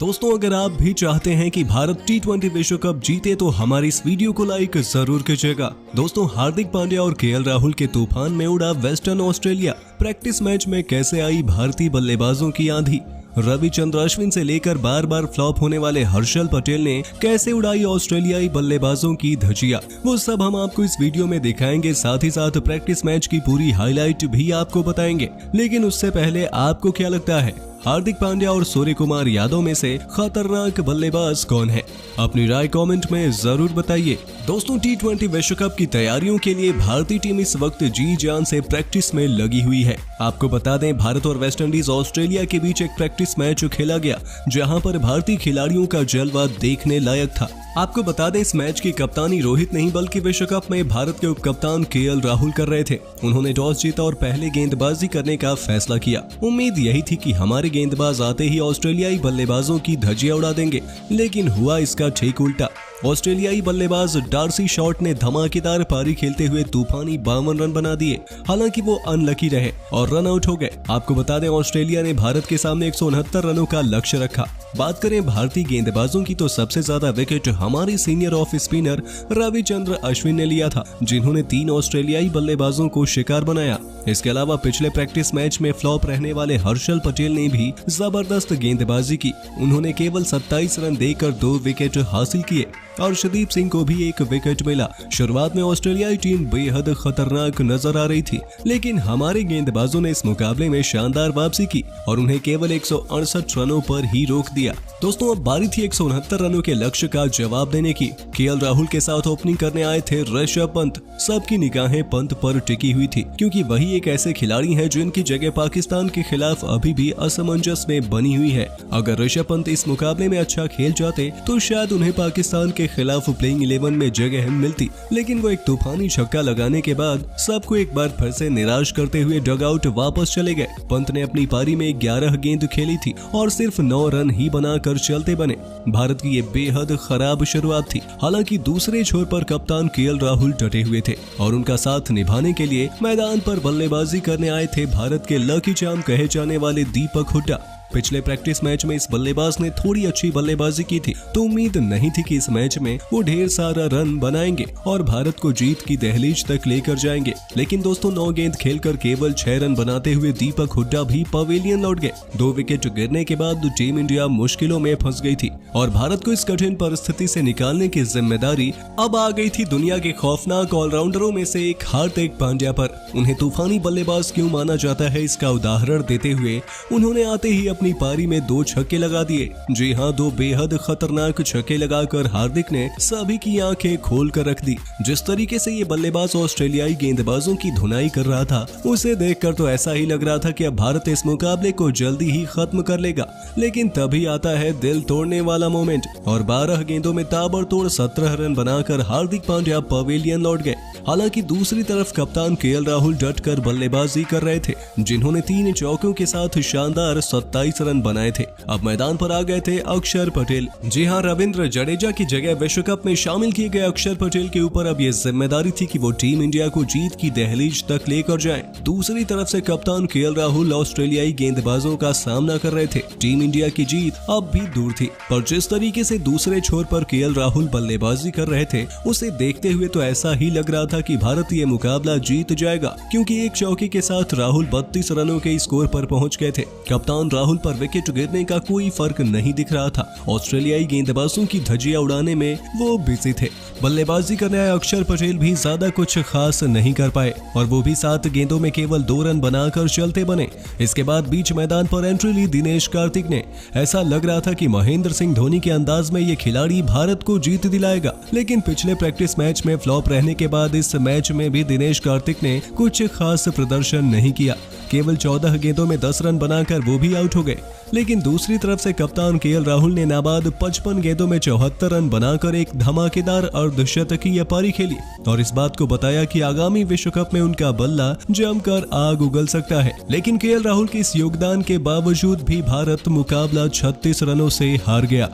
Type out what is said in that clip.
दोस्तों, अगर आप भी चाहते हैं कि भारत T20 विश्व कप जीते तो हमारी इस वीडियो को लाइक जरूर कीजिएगा। दोस्तों, हार्दिक पांड्या और केएल राहुल के तूफान में उड़ा वेस्टर्न ऑस्ट्रेलिया। प्रैक्टिस मैच में कैसे आई भारतीय बल्लेबाजों की आंधी। रविचंद्र अश्विन से लेकर बार बार फ्लॉप होने वाले हर्षल पटेल ने कैसे उड़ाई ऑस्ट्रेलियाई बल्लेबाजों की धज्जियां, वो सब हम आपको इस वीडियो में दिखाएंगे। साथ ही साथ प्रैक्टिस मैच की पूरी हाईलाइट भी आपको बताएंगे। लेकिन उससे पहले आपको क्या लगता है, हार्दिक पांड्या और सूर्य कुमार यादव में से खतरनाक बल्लेबाज कौन है? अपनी राय कमेंट में जरूर बताइए। दोस्तों, T20 विश्व कप की तैयारियों के लिए भारतीय टीम इस वक्त जी जान से प्रैक्टिस में लगी हुई है। आपको बता दें, भारत और वेस्टइंडीज ऑस्ट्रेलिया के बीच एक प्रैक्टिस मैच खेला गया, जहां पर भारतीय खिलाड़ियों का जलवा देखने लायक था। आपको बता दें, इस मैच की कप्तानी रोहित नहीं बल्कि विश्व कप में भारत के उपकप्तान केएल राहुल कर रहे थे। उन्होंने टॉस जीता और पहले गेंदबाजी करने का फैसला किया। उम्मीद यही थी कि हमारे गेंदबाज आते ही ऑस्ट्रेलियाई बल्लेबाजों की धज्जियां उड़ा देंगे, लेकिन हुआ इसका ठीक उल्टा। ऑस्ट्रेलियाई बल्लेबाज डार्सी शॉट ने धमाकेदार पारी खेलते हुए तूफानी 52 रन बना दिए। हालांकि वो अनलकी रहे और रन आउट हो गए। आपको बता दें, ऑस्ट्रेलिया ने भारत के सामने 169 रनों का लक्ष्य रखा। बात करें भारतीय गेंदबाजों की तो सबसे ज्यादा विकेट हमारे senior off spinner Ravichandra Ashwin ने लिया था, जिन्होंने 3 ऑस्ट्रेलियाई बल्लेबाजों को शिकार बनाया। इसके अलावा पिछले प्रैक्टिस मैच में फ्लॉप रहने वाले हर्षल पटेल ने भी जबरदस्त गेंदबाजी की। उन्होंने केवल 27 रन देकर 2 विकेट हासिल किए और अर्शदीप सिंह को भी 1 विकेट मिला। शुरुआत में ऑस्ट्रेलियाई टीम बेहद खतरनाक नजर आ रही थी, लेकिन हमारे गेंदबाजों ने इस मुकाबले में शानदार वापसी की और उन्हें केवल 168 रनों पर ही रोक दिया। दोस्तों, अब बारी थी 169 रनों के लक्ष्य का जवाब देने की। केएल राहुल के साथ ओपनिंग करने आए थे ऋषभ पंत। सबकी निगाहें पंत पर टिकी हुई थी, क्योंकि वही एक ऐसे खिलाड़ी हैं जिनकी जगह पाकिस्तान के खिलाफ अभी भी असमंजस में बनी हुई है। अगर ऋषभ पंत इस मुकाबले में अच्छा खेल जाते तो शायद उन्हें पाकिस्तान के खिलाफ प्लेइंग 11 में जगह मिलती, लेकिन वो एक तूफानी छक्का लगाने के बाद सबको एक बार फिर से निराश करते हुए डगआउट वापस चले गए। पंत ने अपनी पारी में 11 गेंद खेली थी और सिर्फ 9 रन ही बनाकर चलते बने। भारत की ये बेहद खराब शुरुआत थी। हालांकि दूसरे छोर पर कप्तान केएल राहुल डटे हुए थे और उनका साथ निभाने के लिए मैदान पर बल्लेबाजी करने आए थे भारत के लकी चार्म कहे जाने वाले दीपक हुड्डा। पिछले प्रैक्टिस मैच में इस बल्लेबाज ने थोड़ी अच्छी बल्लेबाजी की थी, तो उम्मीद नहीं थी कि इस मैच में वो ढेर सारा रन बनाएंगे और भारत को जीत की दहलीज तक लेकर जाएंगे। लेकिन दोस्तों, 9 गेंद खेलकर केवल 6 रन बनाते हुए दीपक हुड्डा भी पवेलियन लौट गए। 2 विकेट गिरने के बाद टीम इंडिया मुश्किलों में फंस गई थी और भारत को इस कठिन परिस्थिति से निकालने की जिम्मेदारी अब आ गई थी दुनिया के खौफनाक ऑलराउंडरों में से एक हार्दिक पांड्या पर। उन्हें तूफानी बल्लेबाज क्यों माना जाता है, इसका उदाहरण देते हुए उन्होंने आते ही अपनी पारी में 2 छक्के लगा दिए। जी हां, 2 बेहद खतरनाक छक्के लगाकर हार्दिक ने सभी की आंखें खोल कर रख दी। जिस तरीके से ये बल्लेबाज ऑस्ट्रेलियाई गेंदबाजों की धुनाई कर रहा था, उसे देखकर तो ऐसा ही लग रहा था कि अब भारत इस मुकाबले को जल्दी ही खत्म कर लेगा। लेकिन तभी आता है दिल तोड़ने वाला मोमेंट और 12 गेंदों में ताबड़तोड़ 17 रन बनाकर हार्दिक पांड्या पवेलियन लौट गए। हालांकि दूसरी तरफ कप्तान केएल राहुल डटकर बल्लेबाजी कर रहे थे, जिन्होंने 3 चौकों के साथ शानदार 27 रन बनाए थे। अब मैदान पर आ गए थे अक्षर पटेल। जी हां, रविंद्र जडेजा की जगह विश्व कप में शामिल किए गए अक्षर पटेल के ऊपर अब ये जिम्मेदारी थी कि वो टीम इंडिया को जीत की दहलीज तक लेकर जाएं। दूसरी तरफ से कप्तान केएल राहुल ऑस्ट्रेलियाई गेंदबाजों का सामना कर रहे थे। टीम इंडिया की जीत अब भी दूर थी, पर जिस तरीके से दूसरे छोर पर केएल राहुल बल्लेबाजी कर रहे थे, उसे देखते हुए तो ऐसा ही लग रहा था कि भारत ये मुकाबला जीत जाएगा, क्योंकि एक चौके के साथ राहुल 32 रनों के स्कोर पर पहुंच गए थे। कप्तान राहुल पर विकेट गिरने का कोई फर्क नहीं दिख रहा था। ऑस्ट्रेलियाई गेंदबाजों की धज्जियां उड़ाने में वो बिजी थे। बल्लेबाजी करने आए अक्षर पटेल भी ज्यादा कुछ खास नहीं कर पाए और वो भी 7 गेंदों में केवल 2 रन बनाकर चलते बने। इसके बाद बीच मैदान पर एंट्री ली दिनेश कार्तिक ने। ऐसा लग रहा था कि महेंद्र सिंह धोनी के अंदाज में ये खिलाड़ी भारत को जीत दिलाएगा, लेकिन पिछले प्रैक्टिस मैच में फ्लॉप रहने के बाद इस मैच में भी दिनेश कार्तिक ने कुछ खास प्रदर्शन नहीं किया। केवल 14 गेंदों में 10 रन बनाकर वो भी आउट हो गए। लेकिन दूसरी तरफ से कप्तान केएल राहुल ने नाबाद 55 गेंदों में 74 रन बनाकर एक धमाकेदार अर्धशतकीय पारी खेली और इस बात को बताया कि आगामी विश्व कप में उनका बल्ला जमकर आग उगल सकता है। लेकिन केएल राहुल के इस योगदान के बावजूद भी भारत मुकाबला 36 रनों से हार गया।